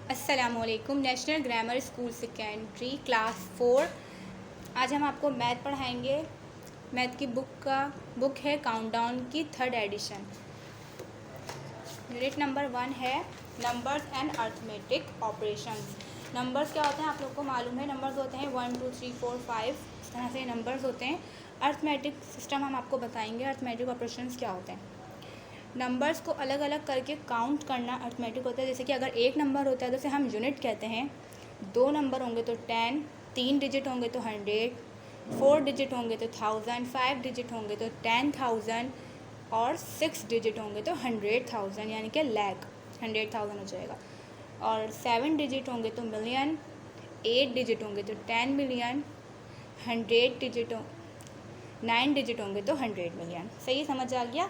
अस्सलामुअलैकुम। National grammar school secondary class 4। आज हम आपको मैथ पढ़ाएंगे। मैथ की बुक है काउंटडाउन की 3rd एडिशन। यूनिट नंबर 1 है numbers and arithmetic operations. Numbers क्या होते हैं आप लोग को मालूम है। नंबर्स होते हैं 1 2 3 4 5, इस तरह से नंबर्स होते हैं। अर्थमेटिक सिस्टम हम आपको बताएंगे। अर्थमेटिक ऑपरेशंस क्या होते हैं। नंबर्स को अलग अलग करके काउंट करना अर्थमेटिक होता है। जैसे कि अगर एक नंबर होता है तो उसे हम यूनिट कहते हैं। 2 नंबर होंगे तो 10, 3 डिजिट होंगे तो 100, 4 डिजिट होंगे तो 1000, 5 डिजिट होंगे तो 10,000 और 6 डिजिट होंगे तो 100,000 यानी कि लाख 100,000 हो जाएगा। और 7 डिजिट होंगे तो मिलियन, 8 डिजिट होंगे तो 10 मिलियन, 100 डिजिट 9 डिजिट होंगे तो 100 मिलियन। सही समझ आ गया।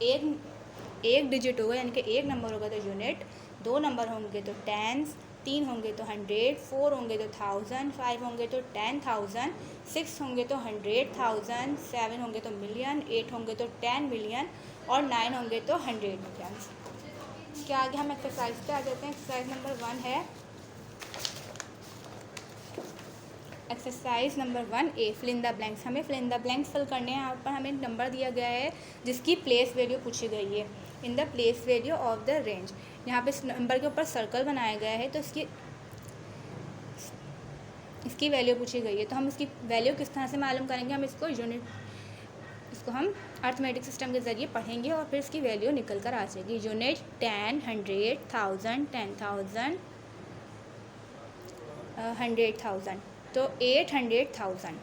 एक डिजिट होगा यानी कि एक नंबर होगा तो यूनिट, 2 नंबर होंगे तो टेंस, 3 होंगे तो 100, 4 होंगे तो 1000, 5 होंगे तो 10,000, 6 होंगे तो 100,000, 7 होंगे तो मिलियन, 8 होंगे तो 10 मिलियन और 9 होंगे तो 100 मिलियन। क्या आगे हम एक्सरसाइज पे आ जाते हैं। एक्सरसाइज नंबर 1 है exercise number 1A fill in the blanks. हमें fill in the blanks fill करने हैं। यहाँ पर हमें नंबर दिया गया है जिसकी प्लेस वैल्यू पूछी गई है। In the place value of the range, यहाँ पे इस नंबर के ऊपर सर्कल बनाया गया है तो इसकी वैल्यू पूछी गई है। तो हम इसकी वैल्यू किस तरह से मालूम करेंगे। हम इसको हम अर्थमेटिक सिस्टम के ज़रिए पढ़ेंगे और फिर इसकी वैल्यू निकल कर आ जाएगी। यूनिट 10, 100, 1000, 10,000, 100,000 तो 800,000।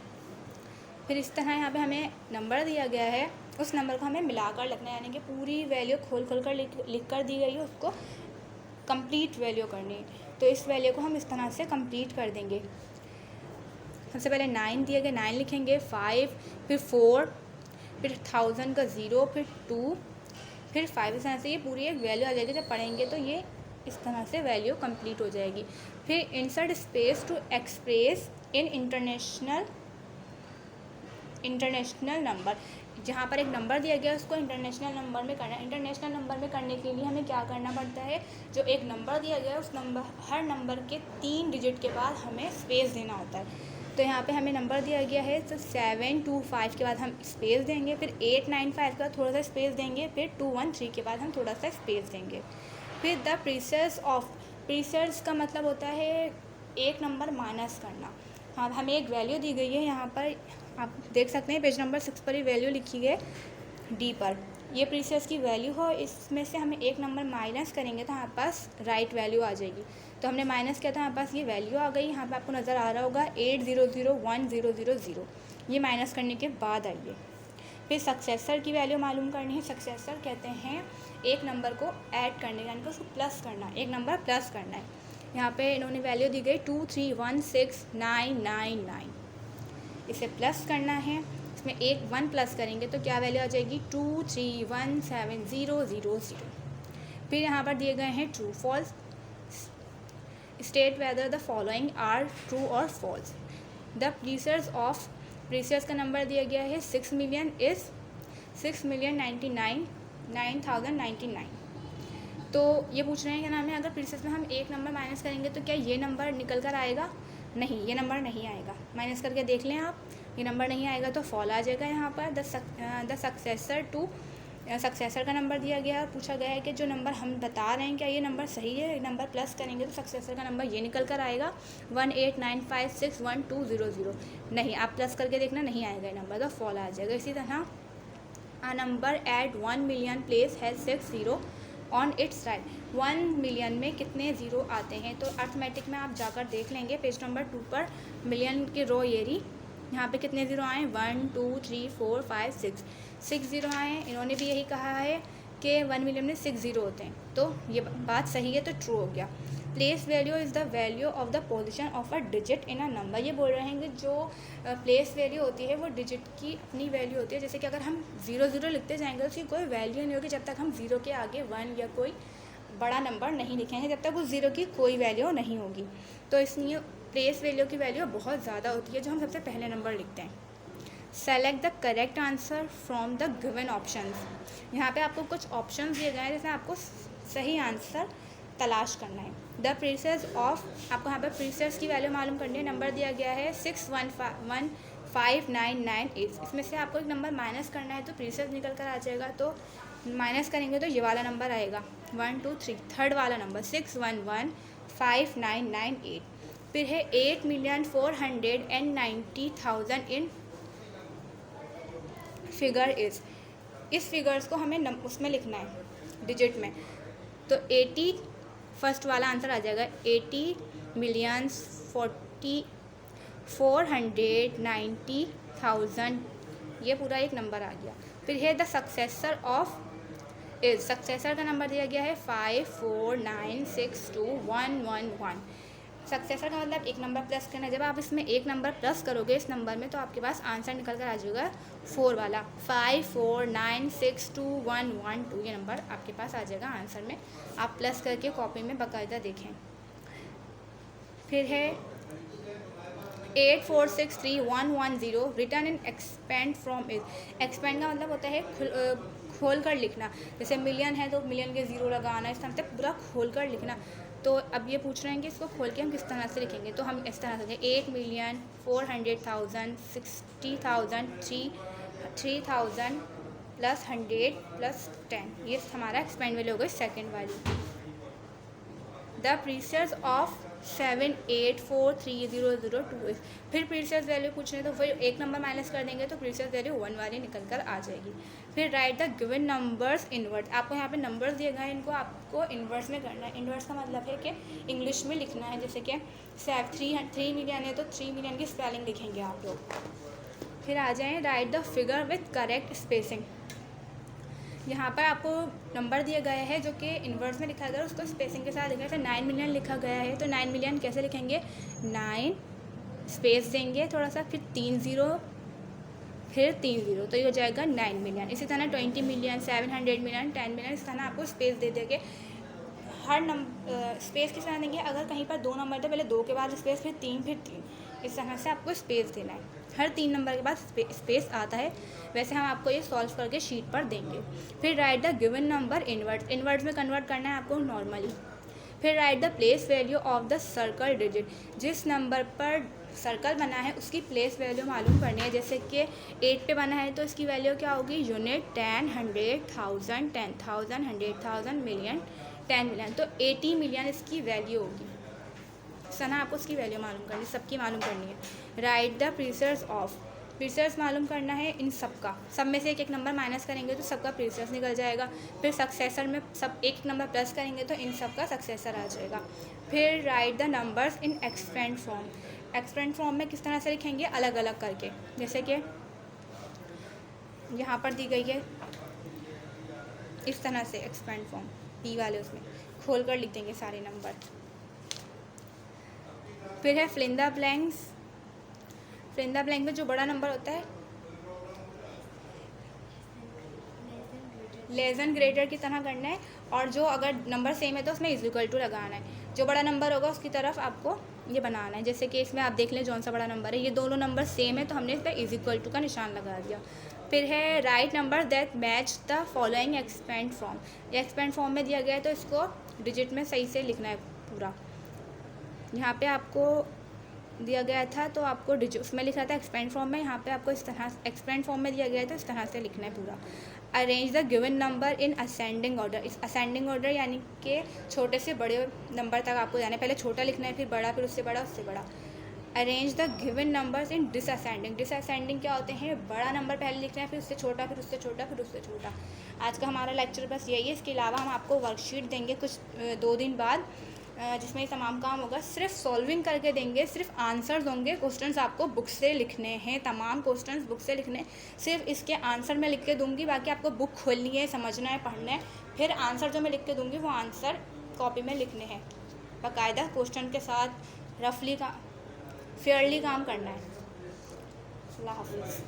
फिर इस तरह यहाँ पे हमें नंबर दिया गया है, उस नंबर को हमें मिलाकर लिखना है, यानी कि पूरी वैल्यू खोल कर लिख कर दी गई है, उसको कंप्लीट वैल्यू करनी है। तो इस वैल्यू को हम इस तरह से कंप्लीट कर देंगे। सबसे पहले 9 दिए गए, 9 लिखेंगे, 5, फिर 4, फिर 1000 का 0, फिर 2, फिर 5। इस तरह से ये पूरी एक वैल्यू आ जाएगी। जब पढ़ेंगे तो ये इस तरह से वैल्यू कंप्लीट हो जाएगी। फिर insert space to express in international number. जहाँ पर एक नंबर दिया गया उसको इंटरनेशनल नंबर में करना है। इंटरनेशनल नंबर में करने के लिए हमें क्या करना पड़ता है, जो एक नंबर दिया गया है उस नंबर हर नंबर के 3 डिजिट के बाद हमें स्पेस देना होता है। तो यहाँ पे हमें नंबर दिया गया है तो 725 के बाद हम स्पेस देंगे, फिर 895 के बाद थोड़ा सा स्पेस देंगे, फिर 213 के बाद हम थोड़ा सा स्पेस देंगे। फिर द प्रीसेस का मतलब होता है एक नंबर माइनस करना। हाँ, हमें एक वैल्यू दी गई है। यहाँ पर आप देख सकते हैं पेज नंबर 6 पर ये वैल्यू लिखी है डी पर। ये प्रीसेस की वैल्यू हो, इसमें से हमें एक नंबर माइनस करेंगे तो हमारे पास राइट वैल्यू आ जाएगी। तो हमने माइनस किया था, हमारे पास ये वैल्यू आ गई। यहाँ पे आपको नज़र आ रहा होगा 8001000, ये माइनस करने के बाद आई है। फिर सक्सेसर की वैल्यू मालूम करनी है। सक्सेसर कहते हैं एक नंबर को ऐड करने, यानी कि उसको प्लस करना, एक नंबर प्लस करना है। यहाँ पे इन्होंने वैल्यू दी गई 2316999, इसे प्लस करना है। इसमें एक 1 प्लस करेंगे तो क्या वैल्यू आ जाएगी 2317000। फिर यहाँ पर दिए गए हैं true false. State whether the following are true और फॉल्स। द प्रीसेस का नंबर दिया गया है 6 मिलियन इज़ 6,099,999। तो ये पूछ रहे हैं क्या नाम है, अगर प्रीसेस में हम एक नंबर माइनस करेंगे तो क्या ये नंबर निकल कर आएगा। नहीं, ये नंबर नहीं आएगा। माइनस करके देख लें आप, ये नंबर नहीं आएगा तो फॉल आ जाएगा। यहाँ पर द सक्सेसर का नंबर दिया गया है, पूछा गया है कि जो नंबर हम बता रहे हैं क्या ये नंबर सही है। नंबर प्लस करेंगे तो सक्सेसर का नंबर ये निकल कर आएगा 189561200। नहीं, आप प्लस करके देखना, नहीं आएगा ये नंबर, तो फॉल आ जाएगा। इसी तरह a number at 1 million place has 6 0 on it's right. 1 million में कितने ज़ीरो आते हैं, तो अर्थमेटिक में आप जाकर देख लेंगे पेज नंबर 2 पर मिलियन की रो एरी, यहाँ पे कितने ज़ीरो आए 1 2 3 4 5 6 ज़ीरो आए। इन्होंने भी यही कहा है कि 1 मिलियन में 6 ज़ीरो होते हैं, तो ये बात सही है, तो ट्रू हो गया। Place value is the value of the position of a digit in a number. ये बोल रहे हैं कि जो प्लेस वैल्यू होती है वो डिजिट की अपनी वैल्यू होती है। जैसे कि अगर हम 0 लिखते जाएंगे तो उसकी कोई वैल्यू नहीं होगी जब तक हम 0 के आगे 1 या कोई बड़ा नंबर नहीं लिखेंगे, जब तक उस 0 की कोई वैल्यू नहीं होगी। तो इसलिए प्लेस वैल्यू की वैल्यू बहुत ज़्यादा होती है जो हम सबसे पहले नंबर लिखते हैं। Select the correct answer from the given options. यहाँ पे आपको कुछ ऑप्शंस दिए गए हैं, जैसे आपको सही आंसर तलाश करना है। द प्रीसेस ऑफ, आपको यहाँ पर प्रीसेस की वैल्यू मालूम करनी है। नंबर दिया गया है 61599 इसमें से आपको एक नंबर माइनस करना है तो प्रीसेस निकल कर आ जाएगा। तो माइनस करेंगे तो ये वाला नंबर आएगा 1 2 3, थर्ड वाला नंबर 6115998। फिर है 8,490,000 इन फिगर इज़, इस फिगर्स को हमें उसमें लिखना है डिजिट में। तो 80 फर्स्ट वाला आंसर आ जाएगा 80,490,000, ये पूरा एक नंबर आ गया। फिर है the successor of is, successor का नंबर दिया गया है 5496211। सक्सेसर का मतलब एक नंबर प्लस करना। जब आप इसमें एक नंबर प्लस करोगे इस नंबर में तो आपके पास आंसर निकल कर आ जाएगा 4 वाला 549621112, ये नंबर आपके पास आ जाएगा आंसर में। आप प्लस करके कॉपी में बाकायदा देखें। फिर है 8463110 return in expand from is. Expand का मतलब होता है खोल कर लिखना। जैसे मिलियन है तो मिलियन के ज़ीरो लगाना, इस तरह से पूरा खोल कर लिखना। तो अब ये पूछ रहे हैं कि इसको खोल के हम किस तरह से लिखेंगे। तो हम इस तरह से 8,400,000 60,000 3,000 प्लस 100 प्लस 10, ये हमारा एक्सपेंड वैल्यू हो गई सेकेंड वाली। द प्रीसेस ऑफ 7843002 फिर प्रीसेस वैल्यू पूछ रहे हैं तो फिर एक नंबर माइनस कर देंगे तो प्रीसेस वैल्यू 1 वाली निकल कर आ जाएगी। फिर right the given numbers inverse, आपको यहाँ पे नंबर्स दिए गए हैं, इनको आपको इन्वर्स में करना है। इन्वर्स का मतलब है कि इंग्लिश में लिखना है। जैसे कि 3 मिलियन है तो 3 मिलियन की स्पेलिंग लिखेंगे आप लोग। फिर आ जाएँ right the figure with correct spacing. यहाँ पर आपको नंबर दिया गया है जो कि इन्वर्स में लिखा गया, उसको स्पेसिंग के साथ लिखा है। 9 मिलियन लिखा गया है तो 9 मिलियन कैसे लिखेंगे, 9 स्पेस देंगे थोड़ा सा, फिर 3 ज़ीरो, फिर 3 ज़ीरो, तो ये हो जाएगा 9 मिलियन। इसी तरह 20 मिलियन 700 मिलियन 10 मिलियन, इस तरह आपको स्पेस दे देंगे। हर नंबर स्पेस किस तरह देंगे, अगर कहीं पर 2 नंबर थे पहले 2 के बाद स्पेस, फिर 3 फिर 3, इस तरह से आपको स्पेस देना है। हर 3 नंबर के बाद स्पेस आता है। वैसे हम आपको ये सॉल्व करके शीट पर देंगे। फिर right the given number inverts, inverts में कन्वर्ट करना है आपको नॉर्मली। फिर right the place value of the circle digit, जिस नंबर पर सर्कल बना है उसकी प्लेस वैल्यू मालूम करनी है। जैसे कि 8 पे बना है तो इसकी वैल्यू क्या होगी, यूनिट 10 100 1000 10,000 100,000 मिलियन 10 मिलियन, तो 80 मिलियन इसकी वैल्यू होगी। सना आपको उसकी वैल्यू मालूम करनी, सबकी मालूम करनी है। राइट द प्रीसेस ऑफ, प्रीसेस मालूम करना है इन सब का, सब में से एक एक नंबर माइनस करेंगे तो सबका प्रीसेस निकल जाएगा। फिर सक्सेसर में सब एक नंबर प्लस करेंगे तो इन सब का सक्सेसर आ जाएगा। फिर right the numbers in expand form, expand form में किस तरह से लिखेंगे, अलग अलग करके। जैसे कि यहाँ पर दी गई है इस तरह से एक्सपेंड फॉर्म पी वाले, उसमें खोल कर लिख देंगे सारे नंबर। फिर है fill in the blanks, fill in the blank में जो बड़ा नंबर होता है लेस देन ग्रेटर की तरह करना है, और जो अगर नंबर सेम है तो उसमें इज इक्वल टू लगाना है। जो बड़ा नंबर होगा उसकी तरफ आपको ये बनाना है। जैसे कि इसमें आप देख लें कौन सा बड़ा नंबर है, ये दोनों नंबर सेम है तो हमने इस पर इज इक्वल टू का निशान लगा दिया। फिर है right number that match the following expand form, ये एक्सपेंड फॉर्म में दिया गया है तो इसको डिजिट में सही से लिखना है पूरा। यहाँ पे आपको दिया गया था तो आपको उसमें लिखा था एक्सपेंड फॉर्म में, यहाँ पे आपको इस तरह एक्सपेंड फॉर्म में दिया गया है तो इस तरह से लिखना है पूरा। Arrange the given number in ascending order, इस असेंडिंग ऑर्डर यानी कि छोटे से बड़े नंबर तक आपको जाना है। पहले छोटा लिखना है, फिर बड़ा, फिर उससे बड़ा, उससे बड़ा। Arrange the given numbers in descending, descending क्या होते हैं, बड़ा नंबर पहले लिखना है, फिर उससे छोटा, फिर उससे छोटा, फिर उससे छोटा। आज का हमारा लेक्चर बस यही है। इसके अलावा हम आपको वर्कशीट देंगे कुछ 2 दिन बाद, जिसमें ये तमाम काम होगा। सिर्फ सॉल्विंग करके देंगे, सिर्फ आंसर्स होंगे। क्वेश्चंस आपको बुक से लिखने हैं, तमाम क्वेश्चंस बुक से लिखने हैं। सिर्फ इसके आंसर मैं लिख के दूंगी, बाकी आपको बुक खोलनी है, समझना है, पढ़ना है। फिर आंसर जो मैं लिख के दूंगी वो आंसर कॉपी में लिखने हैं बाकायदा, क्वेश्चन के साथ रफली का फेयरली काम करना है। अल्लाह हाफिज़।